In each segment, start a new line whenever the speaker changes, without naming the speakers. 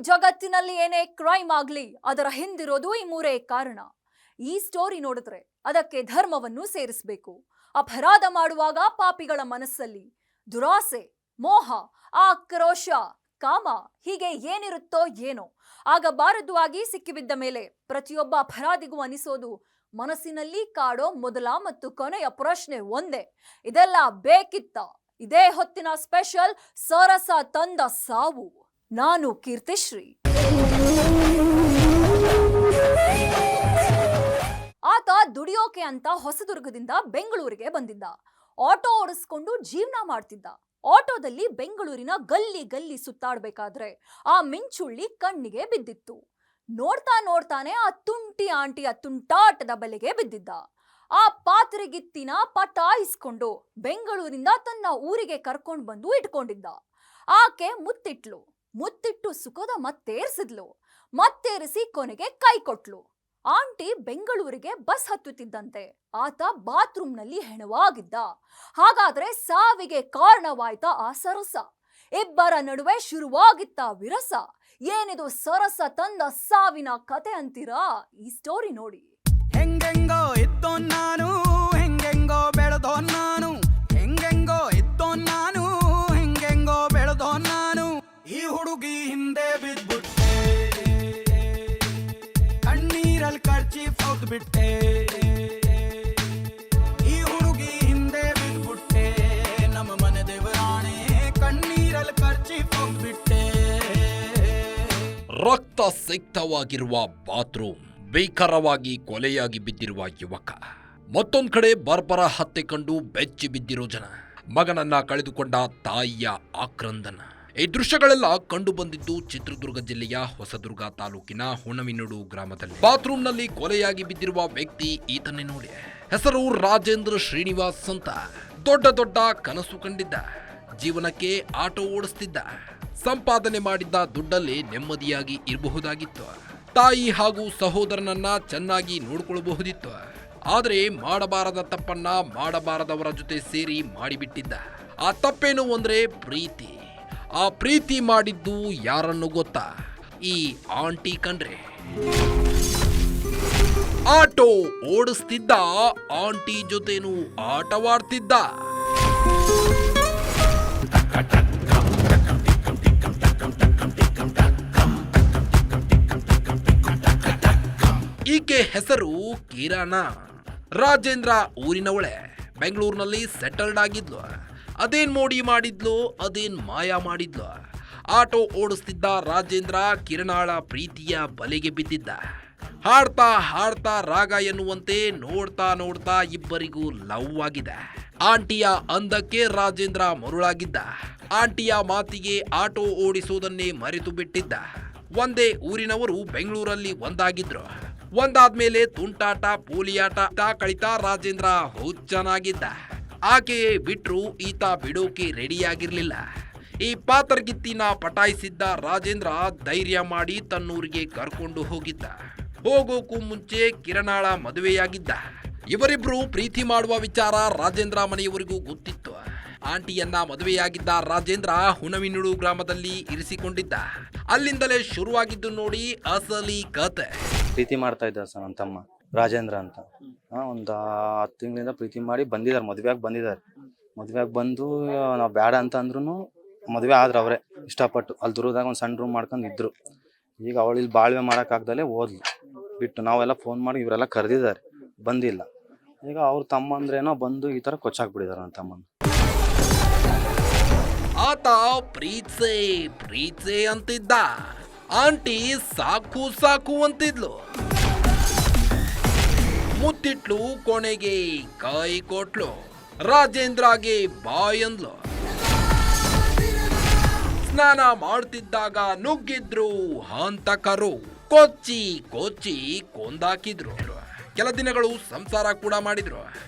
ಜಗತ್ತಿನಲ್ಲಿ ಏನೇ ಕ್ರೈಮ್ ಆಗ್ಲಿ ಅದರ ಹಿಂದಿರೋದು ಈ ಮೂರೇ ಕಾರಣ. ಈ ಸ್ಟೋರಿ ನೋಡಿದ್ರೆ ಅದಕ್ಕೆ ಧರ್ಮವನ್ನು ಸೇರಿಸಬೇಕು. ಅಪರಾಧ ಮಾಡುವಾಗ ಪಾಪಿಗಳ ಮನಸ್ಸಲ್ಲಿ ದುರಾಸೆ, ಮೋಹ, ಆಕ್ರೋಶ, ಕಾಮ ಹೀಗೆ ಏನಿರುತ್ತೋ ಏನೋ ಆಗಬಾರದು ಆಗಿ ಸಿಕ್ಕಿಬಿದ್ದ ಮೇಲೆ ಪ್ರತಿಯೊಬ್ಬ ಅಪರಾಧಿಗೂ ಅನಿಸೋದು ಮನಸ್ಸಿನಲ್ಲಿ ಕಾಡೋ ಮೊದಲ ಮತ್ತು ಕೊನೆಯ ಪ್ರಶ್ನೆ ಒಂದೇ, ಇದೆಲ್ಲ ಬೇಕಿತ್ತ? ಇದೇ ಹೊತ್ತಿನ ಸ್ಪೆಷಲ್ ಸರಸ ತಂದ ಸಾವು. ನಾನು ಕೀರ್ತಿಶ್ರೀ. ಆತ ದುಡಿಯೋಕೆ ಅಂತ ಹೊಸದುರ್ಗದಿಂದ ಬೆಂಗಳೂರಿಗೆ ಬಂದಿದ್ದ. ಆಟೋ ಓಡಿಸ್ಕೊಂಡು ಜೀವನ ಮಾಡ್ತಿದ್ದ. ಆಟೋದಲ್ಲಿ ಬೆಂಗಳೂರಿನ ಗಲ್ಲಿ ಗಲ್ಲಿ ಸುತ್ತಾಡ್ಬೇಕಾದ್ರೆ ಆ ಮಿಂಚುಳ್ಳಿ ಕಣ್ಣಿಗೆ ಬಿದ್ದಿತ್ತು. ನೋಡ್ತಾ ನೋಡ್ತಾನೆ ಆ ತುಂಟಿ ಆಂಟಿಯ ತುಂಟಾಟದ ಬಲೆಗೆ ಬಿದ್ದಿದ್ದ. ಆ ಪಾತ್ರೆಗಿತ್ತಿನ ಪಟಾಯಿಸ್ಕೊಂಡು ಬೆಂಗಳೂರಿಂದ ತನ್ನ ಊರಿಗೆ ಕರ್ಕೊಂಡು ಬಂದು ಇಟ್ಕೊಂಡಿದ್ದ. ಆಕೆ ಮುತ್ತಿಟ್ಟು ಸುಖದ ಮತ್ತೇರಿಸಿದ್ಲು. ಮತ್ತೇರಿಸಿ ಕೊನೆಗೆ ಕೈ ಕೊಟ್ಲು. ಆಂಟಿ ಬೆಂಗಳೂರಿಗೆ ಬಸ್ ಹತ್ತುತ್ತಿದ್ದಂತೆ ಆತ ಬಾತ್ರೂಮ್ನಲ್ಲಿ ಹೆಣವಾಗಿದ್ದ. ಹಾಗಾದ್ರೆ ಸಾವಿಗೆ ಕಾರಣವಾಯ್ತಾ ಆ ಸರಸ? ಇಬ್ಬರ ನಡುವೆ ಶುರುವಾಗಿತ್ತ ವಿರಸ? ಏನಿದು ಸರಸ ತಂದ ಸಾವಿನ ಕತೆ ಅಂತೀರಾ? ಈ ಸ್ಟೋರಿ ನೋಡಿ.
ಹೆಂಗೆಂಗೋ ಇದ್ದೋ ನಾನು, ಹೆಂಗೆಂಗೋ ಬೆಳೆದೋ ನಾನು, ಹೆಂಗೆಂಗೋ ಇದ್ದೋ ನಾನು, ಹೆಂಗೆಂಗೋ ಬೆಳೆದೋ ನಾನು. ಈ ಹುಡುಗಿ ಹಿಂದೆ ಬಿದ್ಬಿಟ್ಟೆ, ಕಣ್ಣೀರಲ್ಲಿ ಕರ್ಚೀಫ್ ಹೋಗ್ಬಿಟ್ಟೆ. ಈ ಹುಡುಗಿ ಹಿಂದೆ ಬಿದ್ಬಿಟ್ಟೆ, ನಮ್ಮ ಮನೆ ದೇವರಾಣೆ, ಕಣ್ಣೀರಲ್ಲಿ ಕರ್ಚೀಫ್ ಹೋಗ್ಬಿಟ್ಟೆ.
ರಕ್ತ ಸಿಕ್ತವಾಗಿರುವ ಬಾತ್ರೂಮ್, ಭೀಕರವಾಗಿ ಕೊಲೆಯಾಗಿ ಬಿದ್ದಿರುವ ಯುವಕ, ಮತ್ತೊಂದ್ ಕಡೆ ಬರ್ಬರ ಹತ್ಯೆ ಕಂಡು ಬೆಚ್ಚಿ ಬಿದ್ದಿರೋ ಜನ, ಮಗನನ್ನ ಕಳೆದುಕೊಂಡ ತಾಯಿಯ ಆಕ್ರಂದನ. ಈ ದೃಶ್ಯಗಳೆಲ್ಲ ಕಂಡು ಬಂದಿದ್ದು ಚಿತ್ರದುರ್ಗ ಜಿಲ್ಲೆಯ ಹೊಸದುರ್ಗ ತಾಲೂಕಿನ ಹುಣವಿನೂಡು ಗ್ರಾಮದಲ್ಲಿ. ಬಾತ್ರೂಮ್ನಲ್ಲಿ ಕೊಲೆಯಾಗಿ ಬಿದ್ದಿರುವ ವ್ಯಕ್ತಿ ಈತನ್ನೇ ನೋಡಿ. ಹೆಸರು ರಾಜೇಂದ್ರ ಶ್ರೀನಿವಾಸ್ ಅಂತ. ದೊಡ್ಡ ಕನಸು ಕಂಡಿದ್ದ. ಜೀವನಕ್ಕೆ ಆಟೋ ಓಡಿಸ್ತಿದ್ದ. ಸಂಪಾದನೆ ಮಾಡಿದ್ದ ದುಡ್ಡಲ್ಲಿ ನೆಮ್ಮದಿಯಾಗಿ ಇರಬಹುದಾಗಿತ್ತು. ತಾಯಿ ಹಾಗೂ ಸಹೋದರನನ್ನ ಚೆನ್ನಾಗಿ ನೋಡಿಕೊಳ್ಳಬಹುದಿತ್ತು. ಆದರೆ ಮಾಡಬಾರದ ತಪ್ಪನ್ನ ಮಾಡಬಾರದವರ ಜೊತೆ ಸೇರಿ ಮಾಡಿಬಿಟ್ಟಿದ್ದ. ಆ ತಪ್ಪೇನು ಅಂದ್ರೆ ಪ್ರೀತಿ. ಆ ಪ್ರೀತಿ ಮಾಡಿದ್ದು ಯಾರನ್ನು ಗೊತ್ತಾ? ಈ ಆಂಟಿ ಕಣ್ರೆ. ಆಟೋ ಓಡಿಸ್ತಿದ್ದ, ಆಂಟಿ ಜೊತೆನೂ ಆಟವಾಡ್ತಿದ್ದ. ಈಕೆ ಹೆಸರು ಕಿರಣ. ರಾಜೇಂದ್ರ ಊರಿನವಳೆ. ಬೆಂಗಳೂರಿನಲ್ಲಿ ಸೆಟಲ್ಡ್ ಆಗಿದ್ಲು. ಅದೇನ್ ಮೋಡಿ ಮಾಡಿದ್ಲು, ಅದೇನ್ ಮಾಯ ಮಾಡಿದ್ಲು. ಆಟೋ ಓಡಿಸ್ತಿದ್ದ ರಾಜೇಂದ್ರ ಕಿರಣಾಳ ಪ್ರೀತಿಯ ಬಲೆಗೆ ಬಿದ್ದಿದ್ದ. ಹಾಡ್ತಾ ರಾಗ ಎನ್ನುವಂತೆ ನೋಡ್ತಾ ಇಬ್ಬರಿಗೂ ಲವ್ ಆಗಿದೆ. ಆಂಟಿಯ ಅಂದಕ್ಕೆ ರಾಜೇಂದ್ರ ಮರುಳಾಗಿದ್ದ. ಆಂಟಿಯ ಮಾತಿಗೆ ಆಟೋ ಓಡಿಸೋದನ್ನೇ ಮರೆತು ಬಿಟ್ಟಿದ್ದ. ಒಂದೇ ಊರಿನವರು ಬೆಂಗಳೂರಲ್ಲಿ ಒಂದಾಗಿದ್ರು. ಒಂದಾದ್ಮೇಲೆ ತುಂಟಾಟ, ಪೋಲಿಯಾಟ ಕಳಿತಾ ರಾಜೇಂದ್ರ ಹುಚ್ಚನಾಗಿದ್ದ. ಆಕೆಯೇ ಬಿಟ್ರು ಈತ ಬಿಡೋಕೆ ರೆಡಿಯಾಗಿರ್ಲಿಲ್ಲ. ಈ ಪಾತ್ರಗಿತ್ತಿನ ಪಟಾಯಿಸಿದ್ದ ರಾಜೇಂದ್ರ ಧೈರ್ಯ ಮಾಡಿ ತನ್ನೂರಿಗೆ ಕರ್ಕೊಂಡು ಹೋಗಿದ್ದ. ಹೋಗೋಕು ಮುಂಚೆ ಕಿರಣಾಳ ಮದುವೆಯಾಗಿದ್ದ. ಇವರಿಬ್ರು ಪ್ರೀತಿ ಮಾಡುವ ವಿಚಾರ ರಾಜೇಂದ್ರ ಮನೆಯವರಿಗೂ ಗೊತ್ತಿತ್ತು. ಆಂಟಿಯನ್ನ ಮದುವೆಯಾಗಿದ್ದ ರಾಜೇಂದ್ರ ಹುಣವಿನೂಡು ಗ್ರಾಮದಲ್ಲಿ ಇರಿಸಿಕೊಂಡಿದ್ದ. ಅಲ್ಲಿಂದಲೇ ಶುರುವಾಗಿದ್ದು ನೋಡಿ ಅಸಲಿ ಕತೆ.
ಪ್ರೀತಿ ಮಾಡ್ತಾ ಇದ್ದ ಸರ್ ನನ್ನ ತಮ್ಮ ರಾಜೇಂದ್ರ ಅಂತ. ಒಂದು 10 ತಿಂಗಳಿಂದ ಪ್ರೀತಿ ಮಾಡಿ ಬಂದಿದ್ದಾರೆ, ಮದುವೆಯಾಗಿ ಬಂದಿದ್ದಾರೆ. ಮದುವೆಯಾಗಿ ಬಂದು ನಾವು ಬೇಡ ಅಂತ ಅಂದ್ರೂ ಮದುವೆ ಆದ್ರೆ ಅವರೇ ಇಷ್ಟಪಟ್ಟು ಅಲ್ಲಿ ದುರ್ಗದಾಗ ಒಂದು ಸಣ್ಣ ರೂಮ್ ಮಾಡ್ಕೊಂಡು ಇದ್ರು. ಈಗ ಅವಳು ಇಲ್ಲಿ ಬಾಳ್ವೆ ಮಾಡೋಕ್ಕಾಗ್ದಲೇ ಓದ್ಲು ಬಿಟ್ಟು. ನಾವೆಲ್ಲ ಫೋನ್ ಮಾಡಿ ಇವರೆಲ್ಲ ಕರೆದಿದ್ದಾರೆ, ಬಂದಿಲ್ಲ. ಈಗ ಅವ್ರ ತಮ್ಮ ಅಂದ್ರೇನೋ ಬಂದು ಈ ಥರ ಕೊಚ್ಚಾಕ್ಬಿಟ್ಟಿದ್ದಾರೆ ನನ್ನ ತಮ್ಮನ.
ಆತ ಪ್ರೀತ್ಸೆ ಅಂತಿದ್ದ. ಆಂಟಿ ಸಾಕು ಅಂತಿದ್ಲು. ಮುತ್ತಿಟ್ಲು, ಕೊನೆಗೆ ಕೈ ಕೊಟ್ಲು. ರಾಜೇಂದ್ರಗೆ ಬಾಯ್ ಅಂದ್ಲು. ಸ್ನಾನ ಮಾಡ್ತಿದ್ದಾಗ ನುಗ್ಗಿದ್ರು ಹಂತಕರು. ಕೊಚ್ಚಿ ಕೊಂದಾಕಿದ್ರು. ಕೆಲ ದಿನಗಳು ಸಂಸಾರ ಕೂಡ ಮಾಡಿದ್ರು.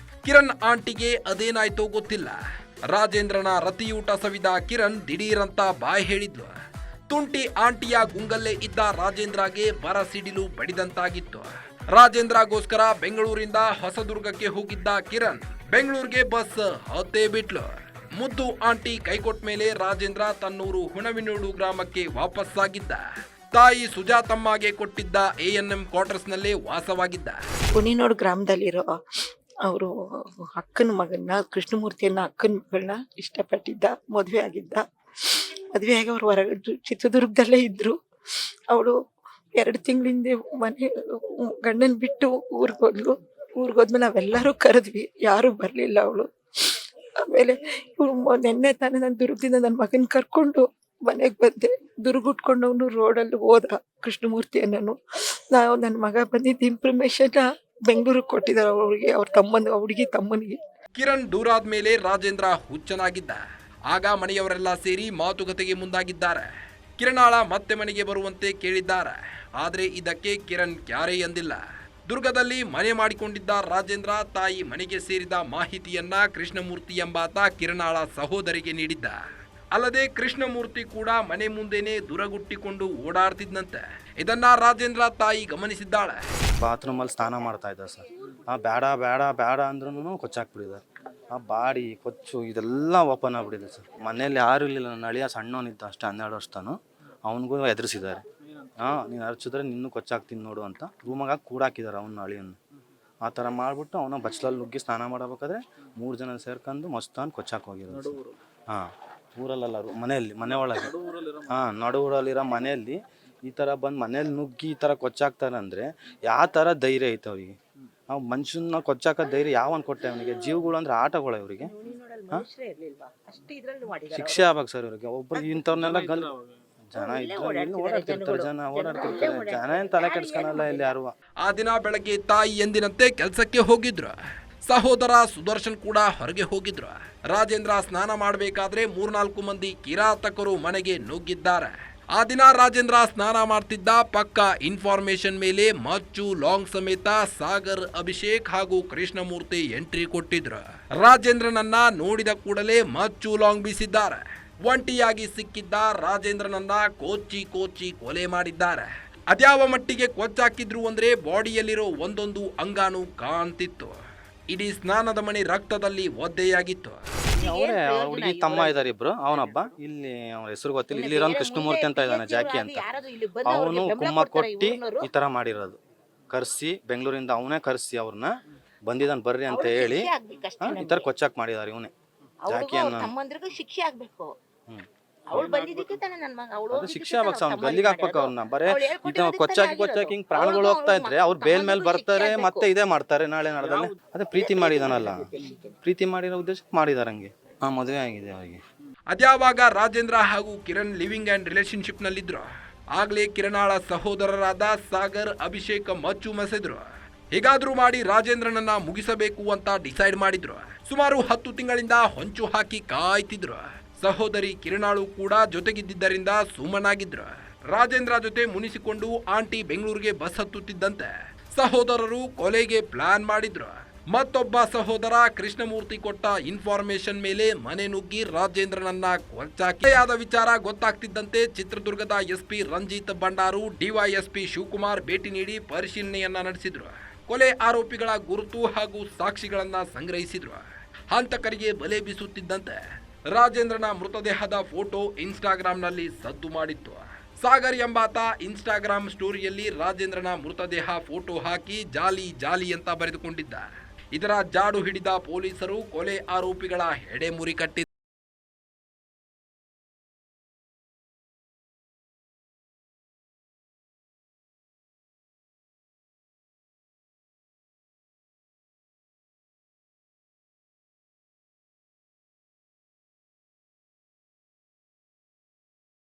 ಕಿರಣ್ ಆಂಟಿಗೆ ಅದೇನಾಯ್ತೋ ಗೊತ್ತಿಲ್ಲ. ರಾಜೇಂದ್ರನ ರತಿಯೂಟ ಸವಿದ ಕಿರಣ್ ದಿಢೀರಂತ ಬಾಯ್ ಹೇಳಿದ್ಲು. ತುಂಟಿ ಆಂಟಿಯ ಗುಂಗಲ್ಲೇ ಇದ್ದ ರಾಜೇಂದ್ರಗೆ ಬರ ಸಿಡಿಲು ಬಡಿದಂತಾಗಿತ್ತು. ರಾಜೇಂದ್ರಗೋಸ್ಕರ ಬೆಂಗಳೂರಿಂದ ಹೊಸದುರ್ಗಕ್ಕೆ ಹೋಗಿದ್ದ ಕಿರಣ್ ಬೆಂಗಳೂರಿಗೆ ಬಸ್ ಹತ್ತೇ ಬಿಟ್ಲು. ಮುದ್ದು ಆಂಟಿ ಕೈಕೊಟ್ಟ ಮೇಲೆ ರಾಜೇಂದ್ರ ತನ್ನೂರು ಹುಣವಿನೂಡು ಗ್ರಾಮಕ್ಕೆ ವಾಪಸ್ಸಾಗಿದ್ದ. ತಾಯಿ ಸುಜಾತಮ್ಮಗೆ ಕೊಟ್ಟಿದ್ದ A&M ಕ್ವಾರ್ಟರ್ಸ್ನಲ್ಲೇ ವಾಸವಾಗಿದ್ದ.
ಕುಣಿನೋಡು ಗ್ರಾಮದಲ್ಲಿರೋ ಅವರು ಅಕ್ಕನ ಮಗನ್ನ, ಕೃಷ್ಣಮೂರ್ತಿಯನ್ನ ಅಕ್ಕನ ಮಗಳನ್ನ ಇಷ್ಟಪಟ್ಟಿದ್ದ, ಮದುವೆ ಆಗಿದ್ದ. ಮದುವೆಯಾಗಿ ಅವ್ರು ಹೊರಗಡೆ ಚಿತ್ರದುರ್ಗದಲ್ಲೇ ಇದ್ರು. ಅವಳು 2 ತಿಂಗಳಿಂದ ಮನೆ ಗಂಡನ ಬಿಟ್ಟು ಊರಿಗೋದ್ಮೇಲೆ ನಾವೆಲ್ಲರೂ ಕರೆದ್ವಿ, ಯಾರೂ ಬರಲಿಲ್ಲ ಅವಳು. ಆಮೇಲೆ ಇವಳು ನೆನ್ನೆ ತಾನೇ ನಾನು ದುರ್ಗದಿಂದ ನನ್ನ ಮಗನ ಕರ್ಕೊಂಡು ಮನೆಗೆ ಬಂದೆ. ದುರ್ಗ ಉಟ್ಕೊಂಡು ಅವನು ರೋಡಲ್ಲಿ ಹೋದ ಕೃಷ್ಣಮೂರ್ತಿ ಅನ್ನೋನು. ನಾವು ನನ್ನ ಮಗ ಬಂದಿದ್ದ ಇನ್ಫಾರ್ಮೇಶನ್ ಬೆಂಗಳೂರಿಗೆ ಕೊಟ್ಟಿದ್ದಾರೆ ಅವಳಿಗೆ, ಅವ್ರ ಹುಡುಗಿ ತಮ್ಮನಿಗೆ.
ಕಿರಣ್ ದೂರಾದ ಮೇಲೆ ರಾಜೇಂದ್ರ ಹುಚ್ಚನಾಗಿದ್ದ. ಆಗ ಮನೆಯವರೆಲ್ಲ ಸೇರಿ ಮಾತುಕತೆಗೆ ಮುಂದಾಗಿದ್ದಾರೆ. ಕಿರಣಾಳ ಮತ್ತೆ ಮನೆಗೆ ಬರುವಂತೆ ಕೇಳಿದ್ದಾರೆ. ಆದರೆ ಇದಕ್ಕೆ ಕಿರಣ್ ಕ್ಯಾರೆ ಎಂದಿಲ್ಲ. ದುರ್ಗದಲ್ಲಿ ಮನೆ ಮಾಡಿಕೊಂಡಿದ್ದ ರಾಜೇಂದ್ರ ತಾಯಿ ಮನೆಗೆ ಸೇರಿದ ಮಾಹಿತಿಯನ್ನ ಕೃಷ್ಣಮೂರ್ತಿ ಎಂಬಾತ ಕಿರಣಾಳ ಸಹೋದರಿಗೆ ನೀಡಿದ್ದ. ಅಲ್ಲದೆ ಕೃಷ್ಣಮೂರ್ತಿ ಕೂಡ ಮನೆ ಮುಂದೆನೆ ದುರಗುಟ್ಟಿಕೊಂಡು ಓಡಾಡ್ತಿದ್ದಂತೆ. ಇದನ್ನ ರಾಜೇಂದ್ರ ತಾಯಿ ಗಮನಿಸಿದ್ದಾಳೆ.
ಬಾತ್ರೂಮಲ್ಲಿ ಸ್ನಾನ ಮಾಡ್ತಾ ಇದ್ದ ಸರ್. ಬೇಡ ಬೇಡ ಬೇಡ ಅಂದ್ರೂ ಕೊಚ್ಚಾಕ್ಬಿಟ್ಟಿದ್ದಾರೆ. ಆ ಬಾಡಿ ಕೊಚ್ಚು ಇದೆಲ್ಲ ಓಪನ್ ಆಗ್ಬಿಟ್ಟಿದೆ ಸರ್. ಮನೇಲಿ ಯಾರು ಇರಲಿಲ್ಲ, ನನ್ನ ಅಳಿಯ ಸಣ್ಣವನಿದ್ದ ಅಷ್ಟೇ, 12 ವರ್ಷದನು. ಅವನಿಗೂ ಎದುರಿಸಿದ್ದಾರೆ. ನೀನು ಅರ್ಚಿದ್ರೆ ನಿನ್ನೂ ಕೊಚ್ಚಾಕ್ತೀನಿ ನೋಡು ಅಂತ ರೂಮಾಗ ಕೂಡಾಕಿದ್ದಾರೆ ಅವನ ಅಳಿಯನ್ನು. ಆ ಥರ ಮಾಡಿಬಿಟ್ಟು ಅವನ ಬಚ್ಚಲಲ್ಲಿ ನುಗ್ಗಿ ಸ್ನಾನ ಮಾಡಬೇಕಾದ್ರೆ 3 ಜನ ಸೇರ್ಕೊಂಡು ಮಸ್ತಾನ್ ಕೊಚ್ಚಾಕ್ ಹೋಗಿರೋದು. ಊರಲ್ಲ, ಮನೆ ಒಳಗೆ. ನಡು ಊರಲ್ಲಿರೋ ಮನೆಯಲ್ಲಿ ಈ ಥರ ಬಂದು ಮನೇಲಿ ನುಗ್ಗಿ ಈ ಥರ ಕೊಚ್ಚಾಕ್ತಾರೆ ಅಂದರೆ ಯಾವ ಥರ ಧೈರ್ಯ ಐತೆ ಅವರಿಗೆ? ನಾವು ಮನುಷ್ಯನ ಕೊಚ್ಚಾಕ ಧೈರ್ಯ ಯಾವನ್ ಕೊಟ್ಟೆ ಅವನಿಗೆ? ಜೀವಗಳು ಅಂದ್ರೆ ಆಟಗಳು ಇವರಿಗೆ. ಶಿಕ್ಷೆ ಆಗ್ಬೇಕು ಸರ್ ಇವ್ರಿಗೆ. ಒಬ್ಬರಿಗೆ ಇಂಥವ್ರನ್ನೆಲ್ಲ ಜನ ಓಡಾಡ್ತಿರ್ತಾರೆ, ಜನ ಏನ್ ತಲೆ ಕೆಡಿಸ್ಕೊಳಲ್ಲ ಇಲ್ಲಿ ಯಾರು.
ಆ ದಿನ ಬೆಳಗ್ಗೆ ತಾಯಿ ಎಂದಿನಂತೆ ಕೆಲಸಕ್ಕೆ ಹೋಗಿದ್ರು. ಸಹೋದರ ಸುದರ್ಶನ್ ಕೂಡ ಹೊರಗೆ ಹೋಗಿದ್ರು. ರಾಜೇಂದ್ರ ಸ್ನಾನ ಮಾಡಬೇಕಾದ್ರೆ 3-4 ಮಂದಿ ಕಿರಾತಕರು ಮನೆಗೆ ನುಗ್ಗಿದ್ದಾರೆ. ಆ ದಿನ ರಾಜೇಂದ್ರ ಸ್ನಾನ ಮಾಡ್ತಿದ್ದ. ಪಕ್ಕ ಇನ್ಫಾರ್ಮೇಶನ್ ಮೇಲೆ ಮಚ್ಚು ಲಾಂಗ್ ಸಮೇತ ಸಾಗರ್, ಅಭಿಷೇಕ್ ಹಾಗೂ ಕೃಷ್ಣಮೂರ್ತಿ ಎಂಟ್ರಿ ಕೊಟ್ಟಿದ್ರು. ರಾಜೇಂದ್ರನನ್ನ ನೋಡಿದ ಕೂಡಲೇ ಮಚ್ಚು ಲಾಂಗ್ ಬೀಸಿದ್ದಾರೆ. ಒಂಟಿಯಾಗಿ ಸಿಕ್ಕಿದ್ದ ರಾಜೇಂದ್ರನನ್ನ ಕೋಚಿ ಕೊಲೆ ಮಾಡಿದ್ದಾರೆ. ಅದ್ಯಾವ ಮಟ್ಟಿಗೆ ಕೊಚ್ಚಾಕಿದ್ರು ಅಂದ್ರೆ ಬಾಡಿಯಲ್ಲಿರೋ ಒಂದೊಂದು ಅಂಗಾನು ಕಾಣ್ತಿತ್ತು. ಇಡೀ ಸ್ನಾನದ ಮನೆ ರಕ್ತದಲ್ಲಿ ಒದ್ದೆಯಾಗಿತ್ತು.
ಅವರೇ ಹುಡುಗಿ ತಮ್ಮ ಇದಾರೆ ಇಬ್ರು. ಅವನೊಬ್ಬ ಇಲ್ಲಿ, ಅವನ ಹೆಸರು ಗೊತ್ತಿಲ್ಲ, ಇಲ್ಲಿರೋ ಕೃಷ್ಣಮೂರ್ತಿ ಅಂತ ಇದ್ದಾನೆ, ಜಾಕಿ ಅಂತ. ಅವನು ಕುಮ್ಮ ಕೊಟ್ಟಿ ಈ ತರ ಮಾಡಿರೋದು. ಕರ್ಸಿ ಬೆಂಗಳೂರಿಂದ ಅವನೇ ಕರ್ಸಿ ಅವ್ರನ್ನ ಬಂದಿದ್ದಾನೆ ಬರ್ರಿ ಅಂತ ಹೇಳಿ ಈ ತರ ಕೊಚ್ಚಾಕ್ ಮಾಡಿದಾರೆ. ಇವನೇ ಜಾಕಿ ಅನ್ನೋ
ಶಿಕ್ಷೆ ಆಗ್ಬೇಕು.
ಅದು ಶಿಕ್ಷೆ ಆಗ್ಬೇಕು. ಅವ್ನು ಗಲ್ಲಿಗೆ ಹಾಕ್ಬೇಕು ಅವ್ರನ್ನ. ಬರೇ ಕೊಚ್ಚಾಕಿ ಹಿಂಗ್ ಪ್ರಾಣಗಳು ಹೋಗ್ತಾ ಇದ್ರೆ ಅವ್ರು ಬೇಲ್ ಮೇಲೆ ಬರ್ತಾರೆ, ಮತ್ತೆ ಇದೇ ಮಾಡ್ತಾರೆ ನಾಳೆ ನಾಡದಲ್ಲಿ. ಅದೇ ಪ್ರೀತಿ ಮಾಡಿದಾನಲ್ಲ, ಪ್ರೀತಿ ಮಾಡಿರೋ ಉದ್ದೇಶಕ್ಕೆ ಮಾಡಿದಾರೆ ಹಂಗೆ. ಮದುವೆ ಆಗಿದೆ ಅವರಿಗೆ.
ಅದ್ಯಾವಾಗ ರಾಜೇಂದ್ರ ಹಾಗೂ ಕಿರಣ್ ಲಿವಿಂಗ್ ಅಂಡ್ ರಿಲೇಶನ್ಶಿಪ್ ನಲ್ಲಿದ್ರು. ಆಗ್ಲೇ ಕಿರಣಾಳ ಸಹೋದರರಾದ ಸಾಗರ್, ಅಭಿಷೇಕ್ ಮಚ್ಚು ಮಸೆದ್ರು. ಹೇಗಾದ್ರೂ ಮಾಡಿ ರಾಜೇಂದ್ರನನ್ನ ಮುಗಿಸಬೇಕು ಅಂತ ಡಿಸೈಡ್ ಮಾಡಿದ್ರು. ಸುಮಾರು 10 ತಿಂಗಳಿಂದ ಹೊಂಚು ಹಾಕಿ ಕಾಯ್ತಿದ್ರು. ಸಹೋದರಿ ಕಿರಣಾಳು ಕೂಡ ಜೊತೆಗಿದ್ದರಿಂದ ಸುಮ್ಮನಾಗಿದ್ರು. ರಾಜೇಂದ್ರ ಜೊತೆ ಮುನಿಸಿಕೊಂಡು ಆಂಟಿ ಬೆಂಗಳೂರಿಗೆ ಬಸ್ ಹತ್ತುತ್ತಿದ್ದಂತೆ ಸಹೋದರರು ಕೊಲೆಗೆ ಪ್ಲಾನ್ ಮಾಡಿದ್ರು. ಮತ್ತೊಬ್ಬ ಸಹೋದರ ಕೃಷ್ಣಮೂರ್ತಿ ಕೊಟ್ಟ ಇನ್ಫಾರ್ಮೇಶನ್ ಮೇಲೆ ಮನೆ ನುಗ್ಗಿ ರಾಜೇಂದ್ರನನ್ನ ಕೊಚ್ಚಾಕಿಯಾದ ವಿಚಾರ ಗೊತ್ತಾಗ್ತಿದ್ದಂತೆ ಚಿತ್ರದುರ್ಗದ SP ರಂಜಿತ್ ಭಂಡಾರು, DYSP ಶಿವಕುಮಾರ್ ಭೇಟಿ ನೀಡಿ ಪರಿಶೀಲನೆಯನ್ನ ನಡೆಸಿದ್ರು. ಕೊಲೆ ಆರೋಪಿಗಳ ಗುರುತು ಹಾಗೂ ಸಾಕ್ಷಿಗಳನ್ನ ಸಂಗ್ರಹಿಸಿದ್ರು. ಹಂತಕರಿಗೆ ಬಲೆ ಬೀಸುತ್ತಿದ್ದಂತೆ ರಾಜೇಂದ್ರನ ಮೃತದೇಹದ ಫೋಟೋ ಇನ್ಸ್ಟಾಗ್ರಾಂನಲ್ಲಿ ಸದ್ದು ಮಾಡಿತ್ತು. ಸಾಗರ್ ಎಂಬಾತ ಇನ್ಸ್ಟಾಗ್ರಾಂ ಸ್ಟೋರಿಯಲ್ಲಿ ರಾಜೇಂದ್ರನ ಮೃತದೇಹ ಫೋಟೋ ಹಾಕಿ ಜಾಲಿ ಜಾಲಿ ಅಂತ ಬರೆದುಕೊಂಡಿದ್ದ. ಇದರ ಜಾಡು ಹಿಡಿದ ಪೊಲೀಸರು ಕೊಲೆ ಆರೋಪಿಗಳ ಹೆಡೆ ಮುರಿ ಕಟ್ಟಿದ್ರು.